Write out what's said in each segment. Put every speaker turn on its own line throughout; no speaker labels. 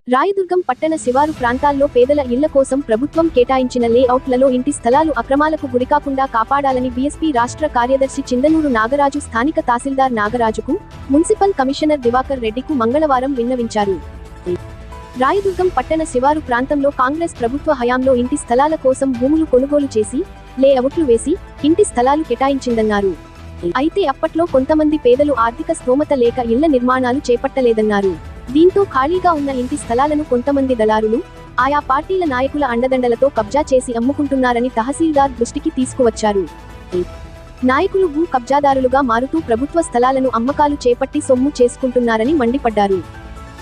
రాయదుర్గం పట్టణ శివారు ప్రాంతాల్లో పేదల ఇళ్ల కోసం ప్రభుత్వం కేటాయించిన లేఅవుట్లలో ఇంటి స్థలాలు అక్రమాలకు గురికాకుండా కాపాడాలని బీఎస్పీ రాష్ట్ర కార్యదర్శి చిందనూరు నాగరాజు స్థానిక తహసీల్దార్ నాగరాజుకు, మున్సిపల్ కమిషనర్ దివాకర్ రెడ్డికు మంగళవారం విన్నవించారు. రాయదుర్గం పట్టణ శివారు ప్రాంతంలో కాంగ్రెస్ ప్రభుత్వ హయాంలో ఇంటి స్థలాల కోసం భూములు కొనుగోలు చేసి, లేఅవుట్లు వేసి, ఇంటి స్థలాలు కేటాయించిందన్నారు. అయితే అప్పట్లో కొంతమంది పేదలు ఆర్థిక స్తోమత లేక ఇళ్ల నిర్మాణాలు చేపట్టలేదన్నారు. దీంతో ఖాళీగా ఉన్న ఇంటి స్థలాలను కొంతమంది దళారులు, ఆయా పార్టీల నాయకుల అండదండలతో కబ్జా చేసి అమ్ముకుంటున్నారని తహసీల్దార్ దృష్టికి తీసుకువచ్చారు. నాయకులు భూ కబ్జాదారులుగా మారుతూ ప్రభుత్వ స్థలాలను అమ్మకాలు చేపట్టి సొమ్ము చేసుకుంటున్నారని మండిపడ్డారు.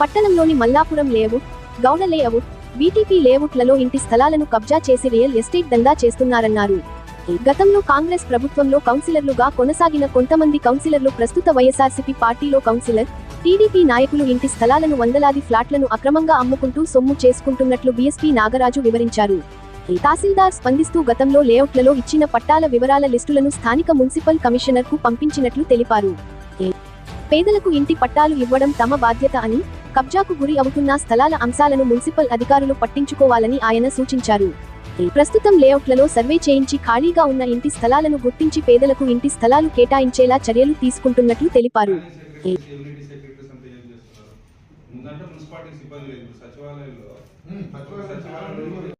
పట్టణంలోని Mallapuram layout, Gowda layout, BTP లేఅవుట్లలో ఇంటి స్థలాలను కబ్జా చేసి రియల్ ఎస్టేట్ దందా చేస్తున్నారన్నారు. గతంలో కాంగ్రెస్ ప్రభుత్వంలో కౌన్సిలర్లుగా కొనసాగిన కొంతమంది కౌన్సిలర్లు ప్రస్తుత వైఎస్ఆర్సీపీ పార్టీలో కౌన్సిలర్, టీడీపీ నాయకులు ఇంటి స్థలాలను వందలాది ఫ్లాట్లను అక్రమంగా అమ్ముకుంటూ సొమ్ము చేసుకుంటున్నట్లు బీఎస్పీ నాగరాజు వివరించారు. తహసీల్దార్ స్పందిస్తూ గతంలో లేఅవుట్లలో ఇచ్చిన పట్టాల వివరాల లిస్టులను స్థానిక మున్సిపల్ కమిషనర్కు పంపించినట్లు తెలిపారు. పేదలకు ఇంటి పట్టాలు ఇవ్వడం తమ బాధ్యత అని, కబ్జాకు గురి అవుతున్న స్థలాల అంశాలను మున్సిపల్ అధికారులు పట్టించుకోవాలని ఆయన సూచించారు. ప్రస్తుతం లేఅవుట్లలో సర్వే చేయించి ఖాళీగా ఉన్న ఇంటి స్థలాలను గుర్తించి పేదలకు ఇంటి స్థలాలు కేటాయించేలా చర్యలు తీసుకుంటున్నట్లు తెలిపారు.